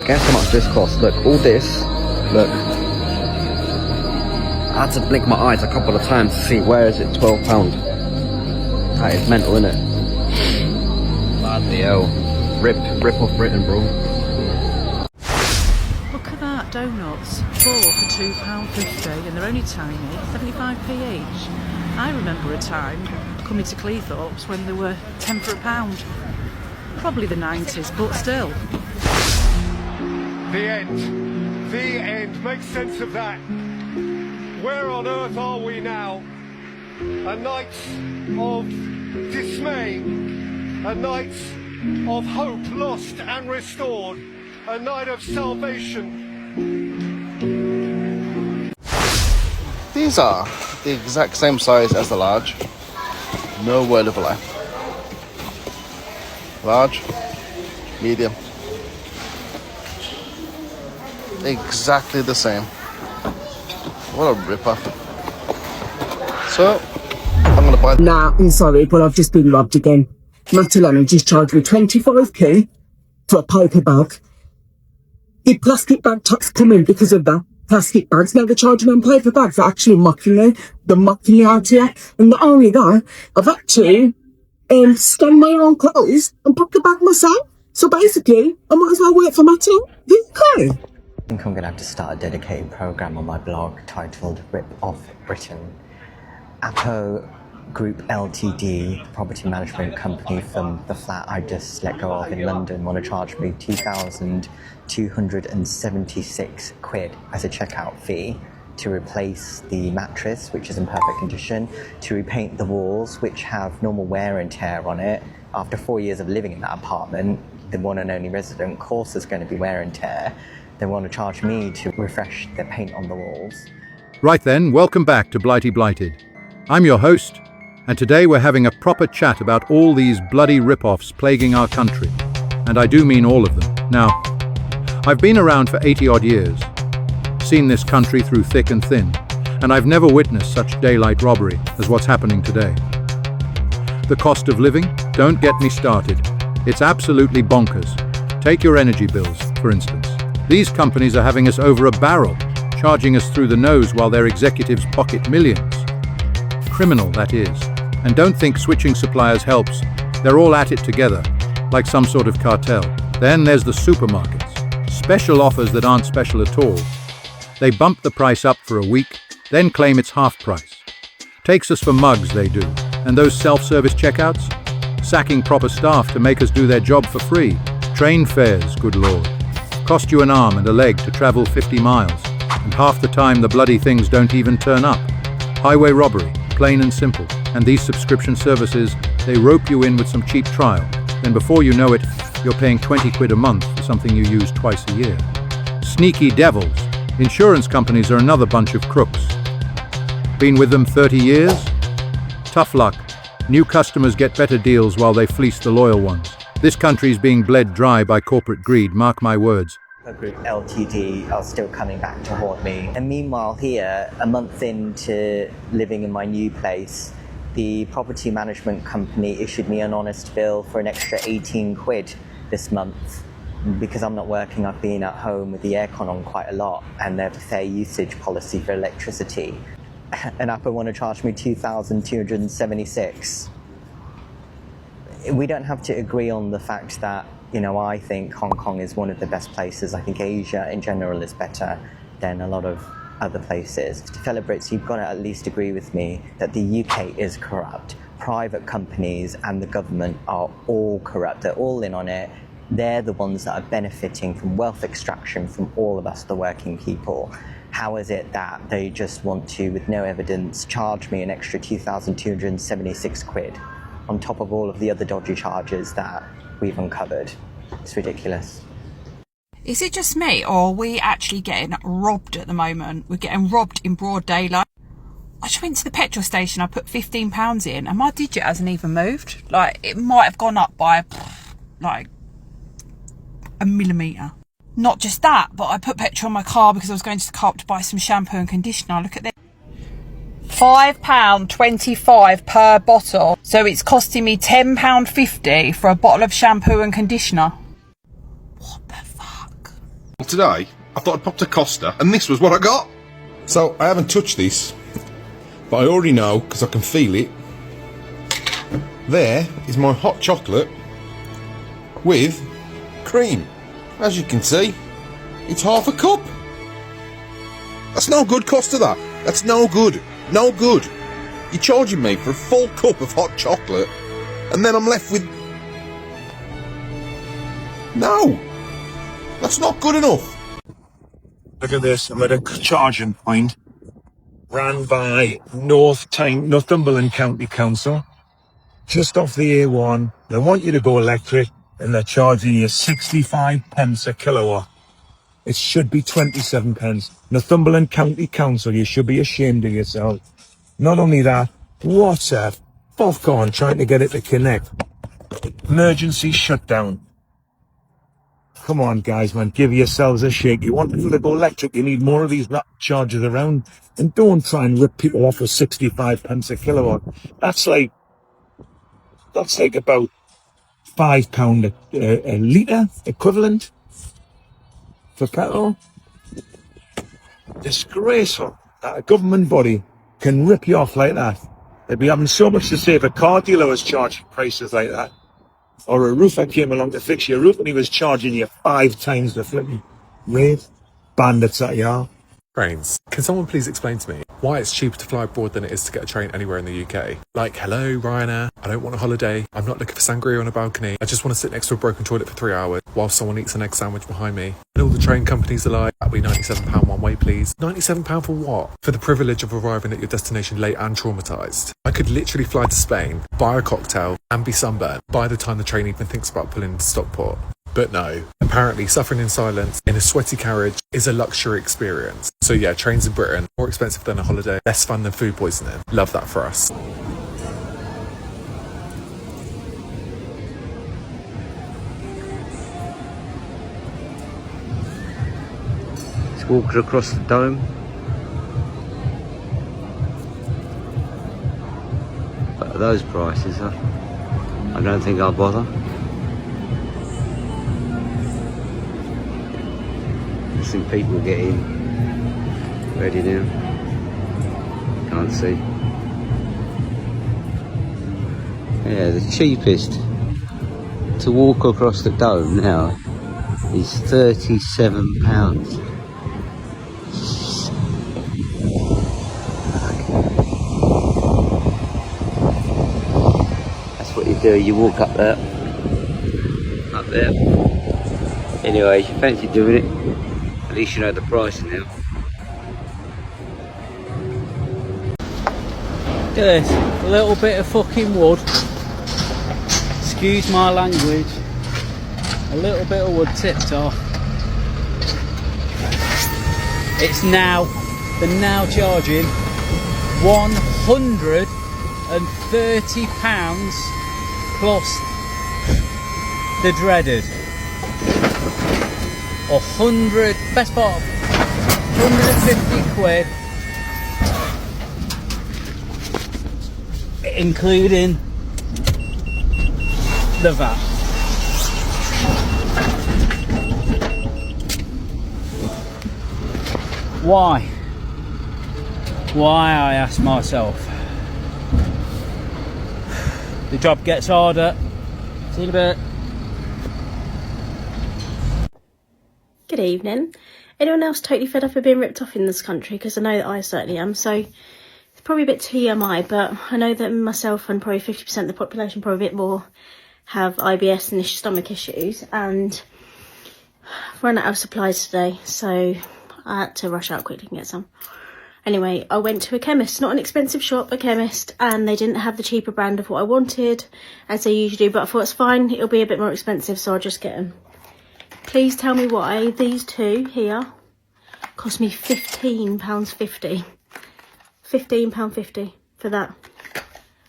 Guess how much this costs? Look, all this, look. I had to blink my eyes a couple of times to see where is it, £12. That is mental, isn't it? Bloody hell. Rip off Britain, bro. Look at that, donuts. 4 for £2.50 and they're only tiny, 75p each. I remember a time coming to Cleethorpes when they were 10 for £1. Probably the 90s, but still. The end. The end. Make sense of that. Where on earth are we now? A night of dismay. A night of hope lost and restored. A night of salvation. These are the exact same size as the large. No word of a lie. Large, medium. Exactly the same. What a ripper. So, I'm gonna buy... Nah, I'm sorry, but I've just been robbed again. Matalana just charged me 25p for a paper bag. The plastic bag tax come in because of that. Plastic bags, now they're charging on paper bags. They're actually mocking me. They're mocking me out here. And not only that, I've had to scan my own clothes and pack the bag myself. So basically, I might as well work for Mattel. Okay. I think I'm going to have to start a dedicated programme on my blog titled Rip Off Britain. Apo Group Ltd, property management company from the flat I just let go of in London, want to charge me £2,276 as a checkout fee to replace the mattress, which is in perfect condition, to repaint the walls, which have normal wear and tear on it. After 4 years of living in that apartment, the one and only resident, of course there's going to be wear and tear. They want to charge me to refresh the paint on the walls. Right then, welcome back to Blighty Blighted. I'm your host, and today we're having a proper chat about all these bloody rip-offs plaguing our country. And I do mean all of them. Now, I've been around for 80-odd years, seen this country through thick and thin, and I've never witnessed such daylight robbery as what's happening today. The cost of living? Don't get me started. It's absolutely bonkers. Take your energy bills, for instance. These companies are having us over a barrel, charging us through the nose while their executives pocket millions. Criminal, that is. And don't think switching suppliers helps. They're all at it together, like some sort of cartel. Then there's the supermarkets. Special offers that aren't special at all. They bump the price up for a week, then claim it's half price. Takes us for mugs, they do. And those self-service checkouts? Sacking proper staff to make us do their job for free. Train fares, good lord. Cost you an arm and a leg to travel 50 miles. And half the time the bloody things don't even turn up. Highway robbery, plain and simple. And these subscription services, they rope you in with some cheap trial. Then before you know it, you're paying 20 quid a month for something you use twice a year. Sneaky devils. Insurance companies are another bunch of crooks. Been with them 30 years? Tough luck. New customers get better deals while they fleece the loyal ones. This country's being bled dry by corporate greed, mark my words. Group Ltd are still coming back to haunt me. And meanwhile here, a month into living in my new place, the property management company issued me an honest bill for an extra 18 quid this month. Because I'm not working, I've been at home with the aircon on quite a lot, and they have a fair usage policy for electricity. And Apple want to charge me £2,276. We don't have to agree on the fact that, I think Hong Kong is one of the best places. I think Asia in general is better than a lot of other places. Fellow Brits, you've got to at least agree with me that the UK is corrupt. Private companies and the government are all corrupt. They're all in on it. They're the ones that are benefiting from wealth extraction from all of us, the working people. How is it that they just want to, with no evidence, charge me an extra 2,276 quid on top of all of the other dodgy charges that we've uncovered? It's ridiculous. Is it just me, or are we actually getting robbed at the moment? We're getting robbed in broad daylight. I just went to the petrol station, I put £15 in, and my digit hasn't even moved. It might have gone up by, a millimetre. Not just that, but I put petrol in my car because I was going to the car to buy some shampoo and conditioner. Look at this. £5.25 per bottle. So it's costing me £10.50 for a bottle of shampoo and conditioner. What the fuck? today, I thought I'd pop to Costa, and this was what I got. So, I haven't touched this, but I already know, because I can feel it. There is my hot chocolate with cream. As you can see, it's half a cup. That's no good, Costa, that. That's no good. No good. You're charging me for a full cup of hot chocolate, and then I'm left with... No. That's not good enough. Look at this. I'm at a charging point ran by Northumberland County Council, just off the A1. They want you to go electric, and they're charging you 65 pence a kilowatt. It should be 27 pence. Northumberland County Council, you should be ashamed of yourself. Not only that, what's that? Popcorn trying to get it to connect. Emergency shutdown. Come on, guys, man, give yourselves a shake. You want people to go electric, you need more of these chargers around. And don't try and rip people off for 65 pence a kilowatt. That's like about £5 a litre equivalent for petrol. Disgraceful that a government body can rip you off like that. They'd be having so much to say if a car dealer was charging prices like that. Or a roofer came along to fix your roof and he was charging you 5 times the flipping rate. Bandits that you are. Trains. Can someone please explain to me why it's cheaper to fly abroad than it is to get a train anywhere in the UK? Like, hello, Ryanair, I don't want a holiday. I'm not looking for sangria on a balcony. I just want to sit next to a broken toilet for 3 hours while someone eats an egg sandwich behind me. And all the train companies are like, that'll be £97 one way, please. £97 for what? For the privilege of arriving at your destination late and traumatised. I could literally fly to Spain, buy a cocktail, and be sunburned by the time the train even thinks about pulling into Stockport. But no, apparently suffering in silence in a sweaty carriage is a luxury experience. So yeah, trains in Britain, more expensive than a holiday, less fun than food poisoning. Love that for us. It's walking across the dome. But at those prices, I don't think I'll bother. Some people getting ready now. Can't see. Yeah, the cheapest to walk across the dome now is £37. That's what you do, you walk up there. Up there. Anyway, if you fancy doing it, at least you know the price now. Look at this, a little bit of fucking wood. Excuse my language. A little bit of wood tipped off. It's now, they're now charging £130 plus the dreaded. 100, best part, 150 quid, including the VAT. Why? Why, I ask myself. The job gets harder. See you in a bit. Good evening. Anyone else totally fed up of being ripped off in this country? Because I know that I certainly am. So it's probably a bit TMI, but I know that myself and probably 50% of the population, probably a bit more, have IBS and stomach issues. And I've run out of supplies today, so I had to rush out quickly and get some. Anyway, I went to a chemist, not an expensive shop, a chemist, and they didn't have the cheaper brand of what I wanted, as they usually do, but I thought it's fine, it'll be a bit more expensive, so I'll just get them. Please tell me why these two here cost me £15.50. £15.50 for that.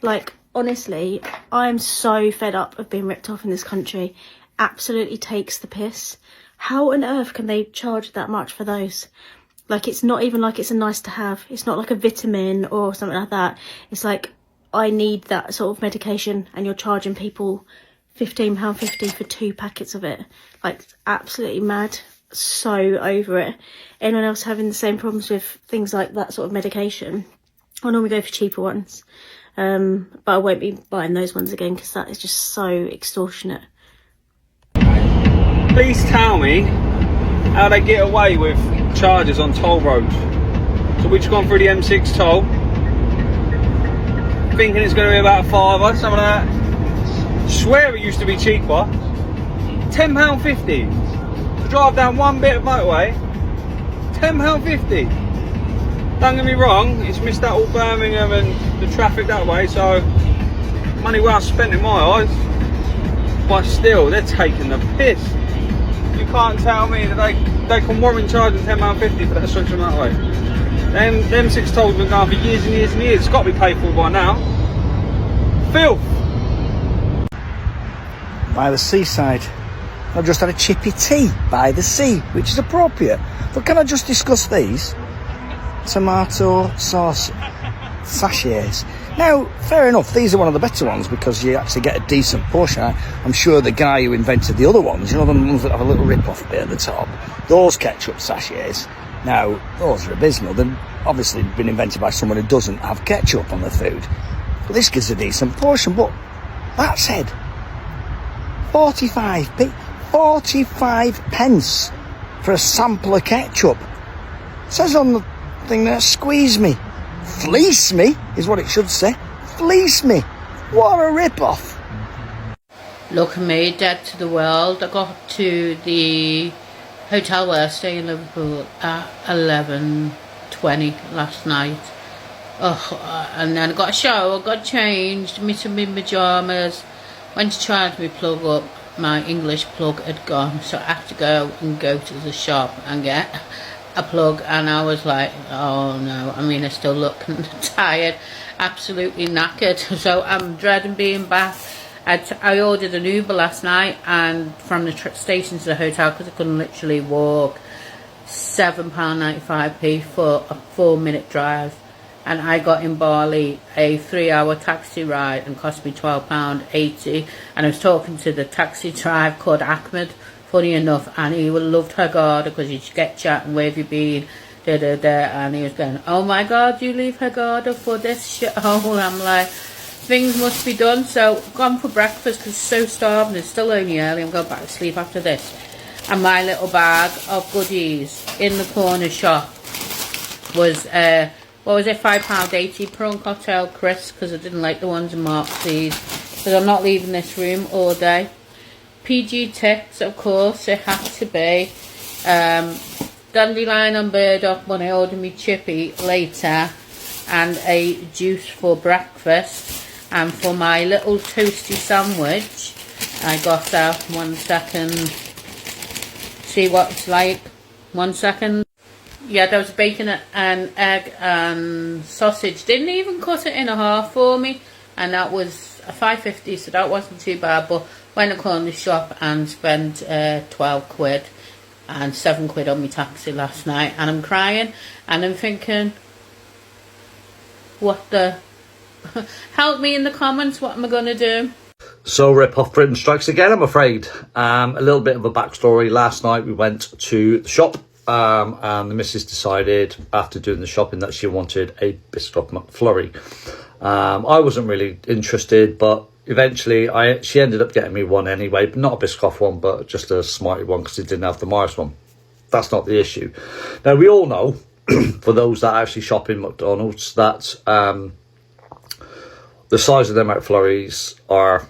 Like, honestly, I'm so fed up of being ripped off in this country. Absolutely takes the piss. How on earth can they charge that much for those? Like, it's not even like it's a nice to have. It's not like a vitamin or something like that. It's like, I need that sort of medication, and you're charging people £15.50 for 2 packets of it. Like, absolutely mad. so over it. Anyone else having the same problems with things like that sort of medication? I normally go for cheaper ones, but I won't be buying those ones again because that is just so extortionate. Please tell me how they get away with charges on toll roads. So we've just gone through the M6 toll, thinking it's going to be about £5, something like that. Swear it used to be cheaper. £10.50 to drive down one bit of motorway. £10.50. Don't get me wrong, it's missed out all Birmingham and the traffic that way, so money well spent in my eyes. But still, they're taking the piss. You can't tell me that they can warrant charging £10.50 for that stretch of motorway. Them 6 tolls have been going for years and years and years. It's got to be paid for by now. Filth. By the seaside. I've just had a chippy tea by the sea, which is appropriate. But can I just discuss these? Tomato sauce sachets. Now, fair enough, these are one of the better ones because you actually get a decent portion. I'm sure the guy who invented the other ones, you know, the ones that have a little rip-off bit at the top, those ketchup sachets, now, those are abysmal. They've obviously been invented by someone who doesn't have ketchup on the food. But this gives a decent portion. But that said, 45p, 45 pence for a sample of ketchup. It says on the thing there, squeeze me. Fleece me is what it should say. Fleece me. What a rip-off. Look at me, dead to the world. I got to the hotel where I stay in Liverpool at 11:20 last night. And then I got a shower, got changed, me in my pyjamas, went to charge my plug up. My English plug had gone, so I had to go to the shop and get a plug, and I was like, oh no, I mean, I still look tired, absolutely knackered, so I'm dreading being back. I ordered an Uber last night, and from the station to the hotel, because I couldn't literally walk, £7.95p for a 4-minute drive. And I got in Bali a 3-hour taxi ride and cost me £12.80. And I was talking to the taxi driver called Ahmed, funny enough, and he loved her Garda because you'd get chatting, where have you been, and he was going, oh my God, you leave her Garda for this shithole. I'm like, things must be done. So gone for breakfast because so starving. It's still only early. I'm going back to sleep after this. And my little bag of goodies in the corner shop was what was it, £5.80 prawn cocktail crisps, because I didn't like the ones in Marks's, because I'm not leaving this room all day. PG tips, of course, it had to be. Dandelion and burdock when I ordered me chippy later, and a juice for breakfast. And for my little toasty sandwich, I got out, 1 second, see what it's like, 1 second. Yeah, there was bacon and egg and sausage. Didn't even cut it in half for me, and that was a £5.50, so that wasn't too bad. But went across the shop and spent 12 quid and 7 quid on my taxi last night, and I'm crying and I'm thinking, what the help me in the comments, what am I gonna do? So rip-off Britain strikes again, I'm afraid. A little bit of a backstory. Last night we went to the shop, and the missus decided after doing the shopping that she wanted a Biscoff McFlurry. I wasn't really interested, but eventually she ended up getting me one anyway, but not a Biscoff one, but just a Smarty one, because it didn't have the Mars one. That's not the issue. Now, we all know, for those that actually shop in McDonald's, that the size of their McFlurries are,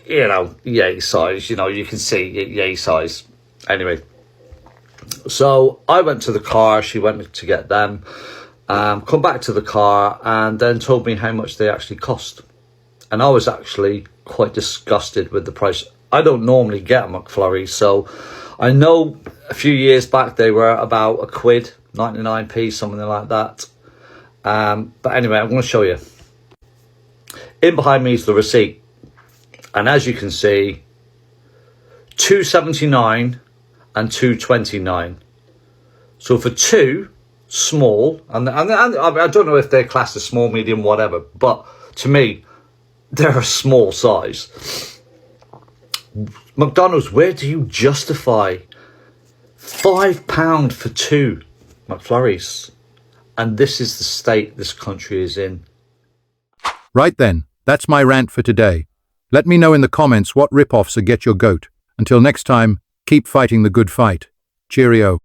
you know, yay size. You know, you can see yay size. Anyway, so I went to the car, she went to get them, come back to the car, and then told me how much they actually cost. And I was actually quite disgusted with the price. I don't normally get a McFlurry, so I know a few years back they were about a quid, 99p, something like that. But anyway, I'm going to show you. In behind me is the receipt, and as you can see, £2.79 and £2.29. So for two small, and I don't know if they're classed as small, medium, whatever, but to me, they're a small size. McDonald's, where do you justify £5 for 2 McFlurries. And this is the state this country is in. Right then, that's my rant for today. Let me know in the comments what rip-offs are get your goat. Until next time, keep fighting the good fight. Cheerio.